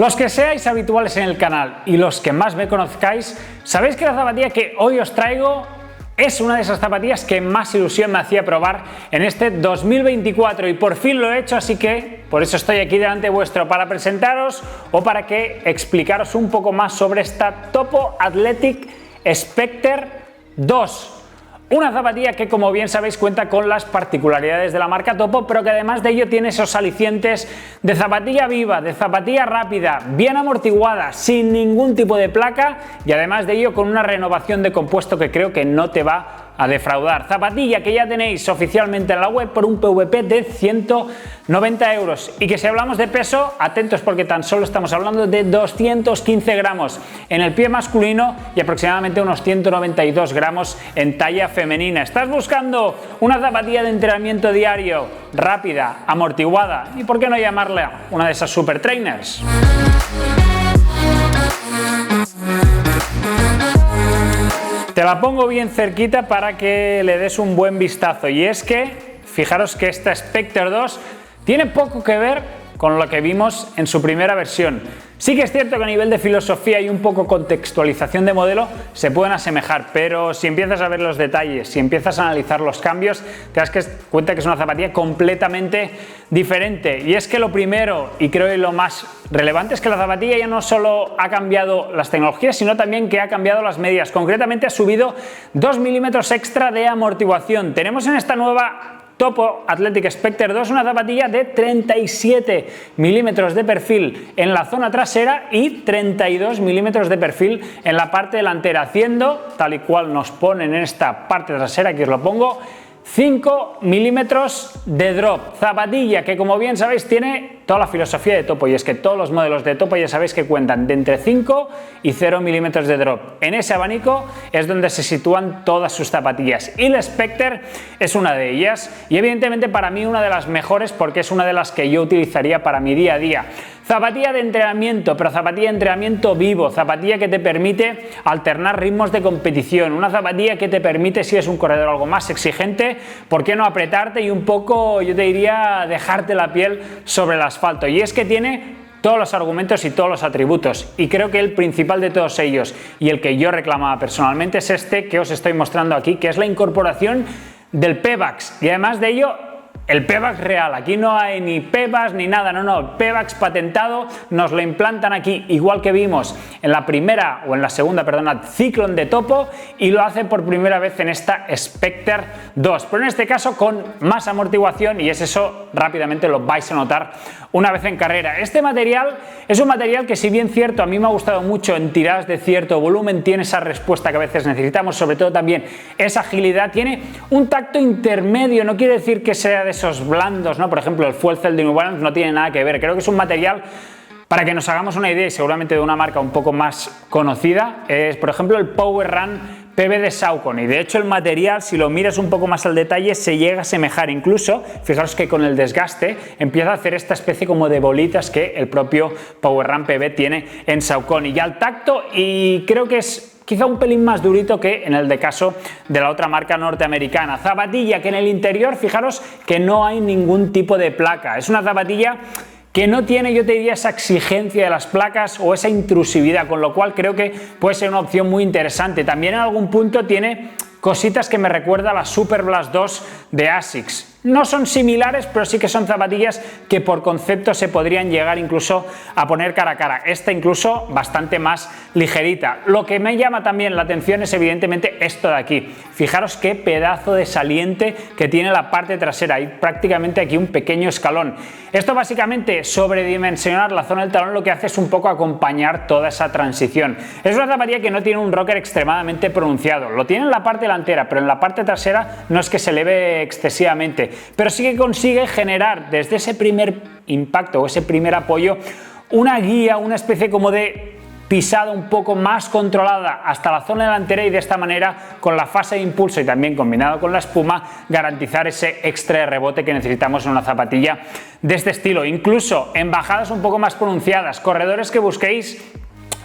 Los que seáis habituales en el canal y los que más me conozcáis, sabéis que la zapatilla que hoy os traigo es una de esas zapatillas que más ilusión me hacía probar en este 2024 y por fin lo he hecho, así que por eso estoy aquí delante vuestro para presentaros o para que explicaros un poco más sobre esta Topo Athletic Spectre 2. Una zapatilla que, como bien sabéis, cuenta con las particularidades de la marca Topo, pero que además de ello tiene esos alicientes de zapatilla viva, de zapatilla rápida, bien amortiguada, sin ningún tipo de placa y además de ello con una renovación de compuesto que creo que no te va a defraudar. Zapatilla que ya tenéis oficialmente en la web por un PVP de 190 euros y que si hablamos de peso, atentos porque tan solo estamos hablando de 215 gramos en el pie masculino y aproximadamente unos 192 gramos en talla femenina. ¿Estás buscando una zapatilla de entrenamiento diario, rápida, amortiguada y por qué no llamarla una de esas super trainers? Te la pongo bien cerquita para que le des un buen vistazo y es que fijaros que esta Spectre 2 tiene poco que ver con lo que vimos en su primera versión. Sí que es cierto que a nivel de filosofía y un poco contextualización de modelo se pueden asemejar, pero si empiezas a ver los detalles, si empiezas a analizar los cambios, te das cuenta que es una zapatilla completamente diferente. Y es que lo primero, y creo que lo más relevante, es que la zapatilla ya no solo ha cambiado las tecnologías, sino también que ha cambiado las medidas. Concretamente ha subido 2 milímetros extra de amortiguación. Tenemos en esta nueva Topo Athletic Spectre 2 una zapatilla de 37 milímetros de perfil en la zona trasera y 32 milímetros de perfil en la parte delantera, haciendo, tal y cual nos ponen en esta parte trasera, aquí os lo pongo, 5 milímetros de drop. Zapatilla que, como bien sabéis, tiene toda la filosofía de Topo y es que todos los modelos de Topo ya sabéis que cuentan de entre 5 y 0 milímetros de drop. En ese abanico es donde se sitúan todas sus zapatillas y la Spectre es una de ellas y evidentemente para mí una de las mejores porque es una de las que yo utilizaría para mi día a día. Zapatilla de entrenamiento, pero zapatilla de entrenamiento vivo, zapatilla que te permite alternar ritmos de competición, una zapatilla que te permite, si eres un corredor algo más exigente, ¿por qué no apretarte y un poco, yo te diría, dejarte la piel sobre el asfalto? Y es que tiene todos los argumentos y todos los atributos y creo que el principal de todos ellos y el que yo reclamaba personalmente es este que os estoy mostrando aquí, que es la incorporación del Pebax y además de ello el Pebax real. Aquí no hay ni Pebax ni nada, no, Pebax patentado, nos lo implantan aquí igual que vimos en la primera o en la segunda, perdona, Cyclone de Topo y lo hace por primera vez en esta Spectre 2, pero en este caso con más amortiguación y es eso, rápidamente lo vais a notar una vez en carrera. Este material es un material que, si bien cierto, a mí me ha gustado mucho en tiradas de cierto volumen, tiene esa respuesta que a veces necesitamos, sobre todo también esa agilidad, tiene un tacto intermedio, no quiere decir que sea de esos blandos, ¿no? Por ejemplo, el Fuel Cell de New Balance no tiene nada que ver, creo que es un material, para que nos hagamos una idea y seguramente de una marca un poco más conocida, es por ejemplo el Power Run PB de Saucony y de hecho el material, si lo miras un poco más al detalle, se llega a asemejar incluso, fijaros que con el desgaste empieza a hacer esta especie como de bolitas que el propio Power Run PB tiene en Saucony y al tacto, y creo que es quizá un pelín más durito que en el de caso de la otra marca norteamericana. Zapatilla que en el interior, fijaros que no hay ningún tipo de placa, es una zapatilla que no tiene, yo te diría, esa exigencia de las placas o esa intrusividad, con lo cual creo que puede ser una opción muy interesante. También en algún punto tiene cositas que me recuerda a la Super Blast 2 de ASICS. No son similares, pero sí que son zapatillas que por concepto se podrían llegar incluso a poner cara a cara. Esta incluso bastante más ligerita. Lo que me llama también la atención es evidentemente esto de aquí. Fijaros qué pedazo de saliente que tiene la parte trasera. Hay prácticamente aquí un pequeño escalón. Esto básicamente, sobredimensionar la zona del talón, lo que hace es un poco acompañar toda esa transición. Es una zapatilla que no tiene un rocker extremadamente pronunciado. Lo tiene en la parte delantera, pero en la parte trasera no es que se eleve excesivamente, pero sí que consigue generar desde ese primer impacto o ese primer apoyo una guía, una especie como de pisada un poco más controlada hasta la zona delantera y de esta manera con la fase de impulso y también combinado con la espuma garantizar ese extra de rebote que necesitamos en una zapatilla de este estilo. Incluso en bajadas un poco más pronunciadas, corredores que busquéis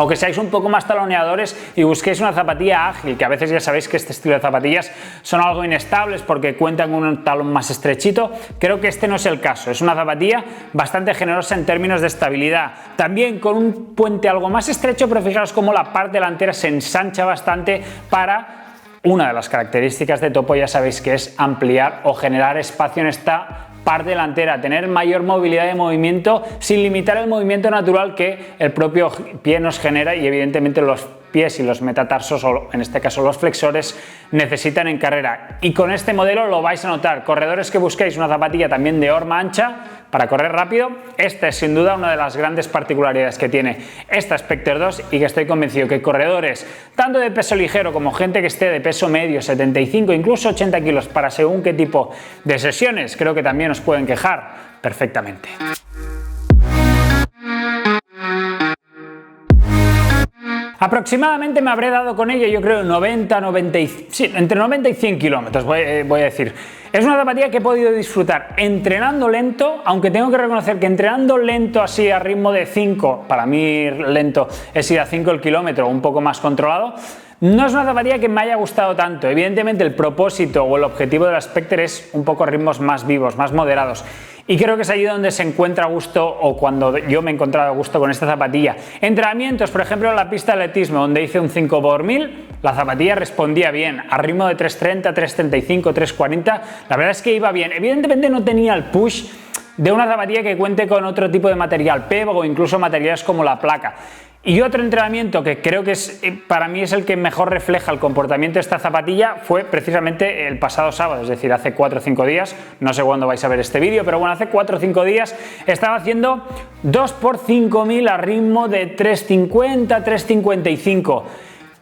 o que seáis un poco más taloneadores y busquéis una zapatilla ágil, que a veces ya sabéis que este estilo de zapatillas son algo inestables porque cuentan con un talón más estrechito. Creo que este no es el caso, es una zapatilla bastante generosa en términos de estabilidad, también con un puente algo más estrecho, pero fijaros cómo la parte delantera se ensancha bastante para una de las características de Topo, ya sabéis que es ampliar o generar espacio en esta parte delantera, tener mayor movilidad de movimiento sin limitar el movimiento natural que el propio pie nos genera y evidentemente los pies y los metatarsos, o en este caso los flexores, necesitan en carrera. Y con este modelo lo vais a notar. Corredores que busquéis una zapatilla también de horma ancha para correr rápido, esta es sin duda una de las grandes particularidades que tiene esta Spectre 2 y que estoy convencido que corredores tanto de peso ligero como gente que esté de peso medio, 75, incluso 80 kilos para según qué tipo de sesiones, creo que también os pueden quejar perfectamente. Aproximadamente me habré dado con ella, yo creo, 90, sí, entre 90 y 100 kilómetros, voy a decir. Es una zapatilla que he podido disfrutar entrenando lento, aunque tengo que reconocer que entrenando lento así a ritmo de 5, para mí lento es ir a 5 el kilómetro, un poco más controlado, no es una zapatilla que me haya gustado tanto. Evidentemente el propósito o el objetivo de la Spectre es un poco ritmos más vivos, más moderados. Y creo que es allí donde se encuentra a gusto, o cuando yo me he encontrado a gusto con esta zapatilla. Entrenamientos, por ejemplo, en la pista de atletismo, donde hice un 5x1000, la zapatilla respondía bien, a ritmo de 3.30, 3.35, 3.40, la verdad es que iba bien. Evidentemente no tenía el push de una zapatilla que cuente con otro tipo de material, PEB o incluso materiales como la placa. Y otro entrenamiento que creo que para mí es el que mejor refleja el comportamiento de esta zapatilla fue precisamente el pasado sábado, es decir, hace 4 o 5 días, no sé cuándo vais a ver este vídeo, pero bueno, hace 4 o 5 días estaba haciendo 2x5000 a ritmo de 3.50, 3.55.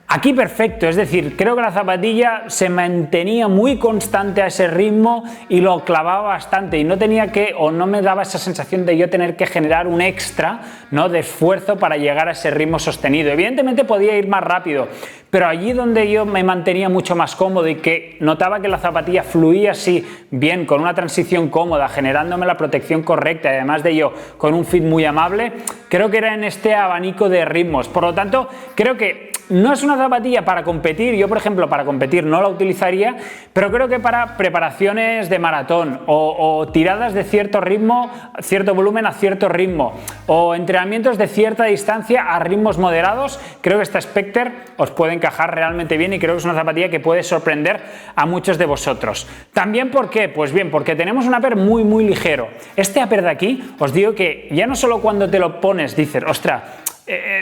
Aquí perfecto, es decir, creo que la zapatilla se mantenía muy constante a ese ritmo y lo clavaba bastante y no tenía que, o no me daba esa sensación de yo tener que generar un extra, ¿no?, de esfuerzo para llegar a ese ritmo sostenido. Evidentemente podía ir más rápido, pero allí donde yo me mantenía mucho más cómodo y que notaba que la zapatilla fluía así bien, con una transición cómoda, generándome la protección correcta y además de ello con un fit muy amable, creo que era en este abanico de ritmos. Por lo tanto, creo que no es una zapatilla para competir, yo por ejemplo para competir no la utilizaría, pero creo que para preparaciones de maratón o tiradas de cierto ritmo, cierto volumen a cierto ritmo, o entrenamientos de cierta distancia a ritmos moderados, creo que esta Spectre os puede encajar realmente bien y creo que es una zapatilla que puede sorprender a muchos de vosotros. También, ¿por qué? Pues bien, porque tenemos un upper muy ligero. Este upper de aquí, os digo que ya no solo cuando te lo pones dices, ostras,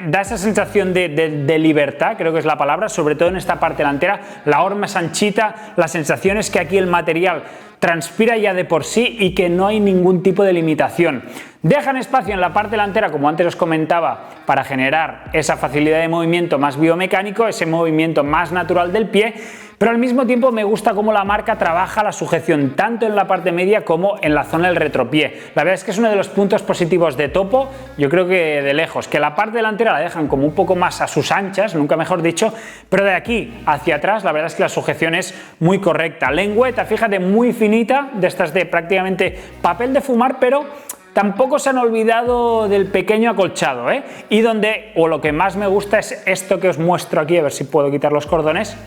da esa sensación de libertad, creo que es la palabra, sobre todo en esta parte delantera, la horma es anchita, la sensación es que aquí el material transpira ya de por sí y que no hay ningún tipo de limitación. Dejan espacio en la parte delantera, como antes os comentaba, para generar esa facilidad de movimiento más biomecánico, ese movimiento más natural del pie, pero al mismo tiempo me gusta cómo la marca trabaja la sujeción tanto en la parte media como en la zona del retropié. La verdad es que es uno de los puntos positivos de Topo, yo creo que de lejos, que la parte delantera la dejan como un poco más a sus anchas, nunca mejor dicho, pero de aquí hacia atrás la verdad es que la sujeción es muy correcta. Lengüeta, fíjate, muy finita, de estas de prácticamente papel de fumar, pero tampoco se han olvidado del pequeño acolchado, ¿eh? Y donde, o lo que más me gusta es esto que os muestro aquí, a ver si puedo quitar los cordones,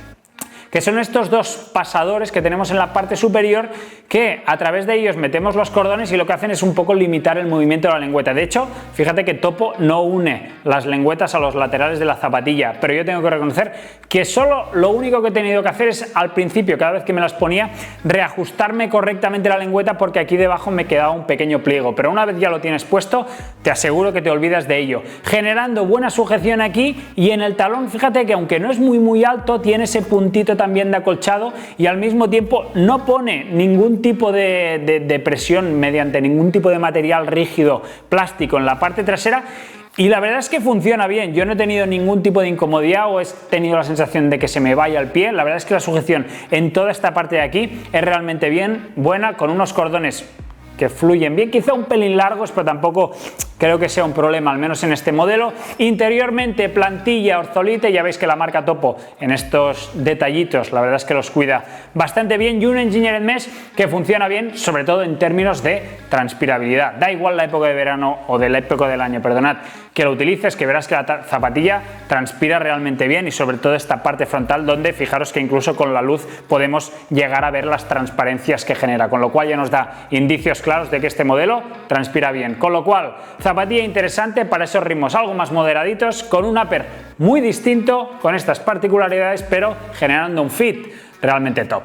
que son estos dos pasadores que tenemos en la parte superior, que a través de ellos metemos los cordones y lo que hacen es un poco limitar el movimiento de la lengüeta. De hecho, fíjate que Topo no une las lengüetas a los laterales de la zapatilla, pero yo tengo que reconocer que solo lo único que he tenido que hacer es al principio, cada vez que me las ponía, reajustarme correctamente la lengüeta porque aquí debajo me quedaba un pequeño pliego, pero una vez ya lo tienes puesto, te aseguro que te olvidas de ello, generando buena sujeción aquí y en el talón. Fíjate que aunque no es muy alto, tiene ese puntito también de acolchado y al mismo tiempo no pone ningún tipo de presión mediante ningún tipo de material rígido, plástico en la parte trasera. Y la verdad es que funciona bien, yo no he tenido ningún tipo de incomodidad o he tenido la sensación de que se me vaya el pie. La verdad es que la sujeción en toda esta parte de aquí es realmente bien, buena, con unos cordones que fluyen bien, quizá un pelín largos, pero tampoco creo que sea un problema, al menos en este modelo. Interiormente, plantilla Orzolite, ya veis que la marca Topo en estos detallitos, la verdad es que los cuida bastante bien, y un Engineered Mesh que funciona bien, sobre todo en términos de transpirabilidad. Da igual la época de verano o de la época del año, perdonad, que lo utilices, que verás que la zapatilla transpira realmente bien, y sobre todo esta parte frontal donde fijaros que incluso con la luz podemos llegar a ver las transparencias que genera, con lo cual ya nos da indicios claros de que este modelo transpira bien. Con lo cual, zapatilla interesante para esos ritmos algo más moderaditos, con un upper muy distinto, con estas particularidades, pero generando un fit realmente top.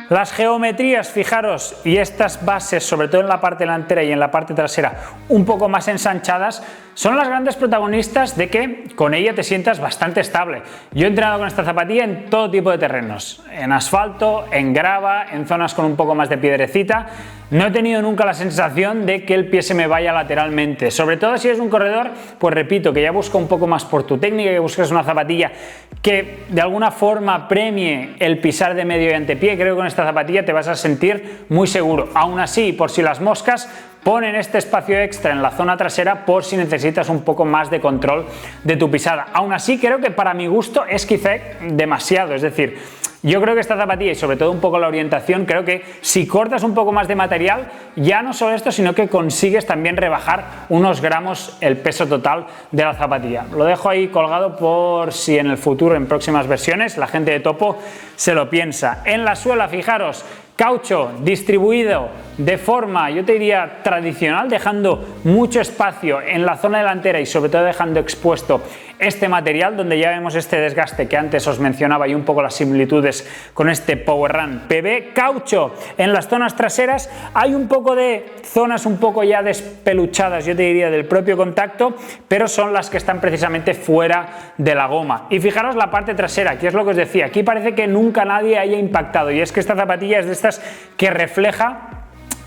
Las geometrías, fijaros, y estas bases, sobre todo en la parte delantera y en la parte trasera, un poco más ensanchadas, son las grandes protagonistas de que con ella te sientas bastante estable. Yo he entrenado con esta zapatilla en todo tipo de terrenos, en asfalto, en grava, en zonas con un poco más de piedrecita. No he tenido nunca la sensación de que el pie se me vaya lateralmente, sobre todo si eres un corredor, pues repito, que ya busca un poco más por tu técnica, que buscas una zapatilla que de alguna forma premie el pisar de medio y antepié. Creo que con esta zapatilla te vas a sentir muy seguro. Aún así, por si las moscas, ponen este espacio extra en la zona trasera por si necesitas un poco más de control de tu pisada. Aún así, creo que para mi gusto es quizá demasiado, es decir, yo creo que esta zapatilla, y sobre todo un poco la orientación, creo que si cortas un poco más de material, ya no solo esto, sino que consigues también rebajar unos gramos el peso total de la zapatilla. Lo dejo ahí colgado por si en el futuro, en próximas versiones, la gente de Topo se lo piensa. En la suela, fijaros, caucho distribuido de forma, yo te diría, tradicional, dejando mucho espacio en la zona delantera y sobre todo dejando expuesto este material, donde ya vemos este desgaste que antes os mencionaba y un poco las similitudes con este Power Run PB. Caucho en las zonas traseras, hay un poco de zonas un poco ya despeluchadas, yo te diría, del propio contacto, pero son las que están precisamente fuera de la goma. Y fijaros la parte trasera, que es lo que os decía, aquí parece que nunca nadie haya impactado, y es que esta zapatilla es de estas que refleja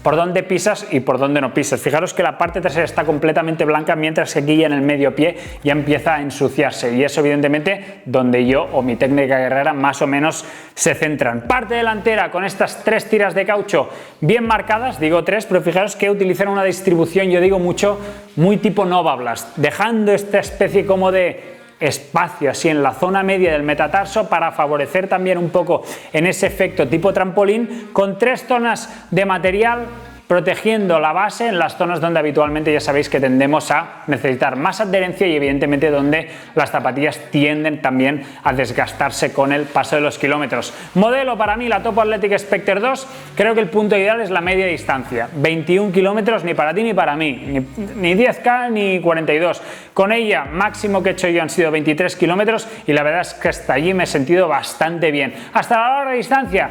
por dónde pisas y por dónde no pisas. Fijaros que la parte trasera está completamente blanca, mientras que aquí ya en el medio pie ya empieza a ensuciarse, y eso evidentemente donde yo o mi técnica guerrera más o menos se centran. Parte delantera con estas 3 tiras de caucho bien marcadas, digo 3, pero fijaros que utilizan una distribución, yo digo mucho, muy tipo Nova Blast, dejando esta especie como de espacio así en la zona media del metatarso para favorecer también un poco en ese efecto tipo trampolín, con 3 zonas de material protegiendo la base en las zonas donde habitualmente ya sabéis que tendemos a necesitar más adherencia, y evidentemente donde las zapatillas tienden también a desgastarse con el paso de los kilómetros. Modelo para mí, la Topo Athletic Spectre 2, creo que el punto ideal es la media distancia, 21 kilómetros ni para ti ni para mí, ni 10K ni 42. Con ella máximo que he hecho yo han sido 23 kilómetros, y la verdad es que hasta allí me he sentido bastante bien. Hasta la larga distancia,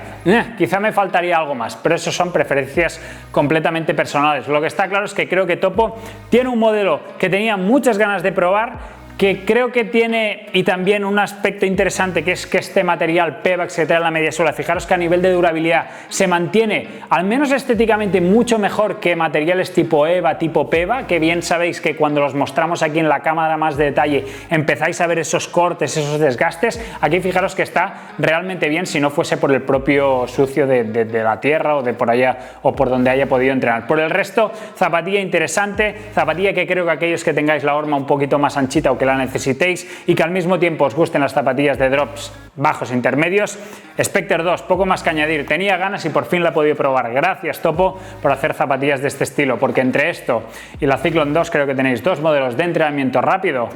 quizá me faltaría algo más, pero eso son preferencias completamente personales. Lo que está claro es que creo que Topo tiene un modelo que tenía muchas ganas de probar, que creo que tiene, y también un aspecto interesante, que es que este material Pebax que trae en la media suela, fijaros que a nivel de durabilidad se mantiene, al menos estéticamente, mucho mejor que materiales tipo EVA, tipo PEVA, que bien sabéis que cuando los mostramos aquí en la cámara más de detalle empezáis a ver esos cortes, esos desgastes. Aquí fijaros que está realmente bien, si no fuese por el propio sucio de la tierra o de por allá o por donde haya podido entrenar. Por el resto, zapatilla interesante, zapatilla que creo que aquellos que tengáis la horma un poquito más anchita o que la necesitéis y que al mismo tiempo os gusten las zapatillas de drops bajos e intermedios, Spectre 2, poco más que añadir. Tenía ganas y por fin la he podido probar. Gracias Topo por hacer zapatillas de este estilo, porque entre esto y la Cyclone 2 creo que tenéis 2 modelos de entrenamiento rápido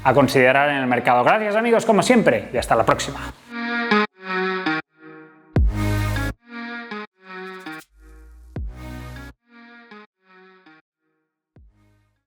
a considerar en el mercado. Gracias amigos como siempre y hasta la próxima.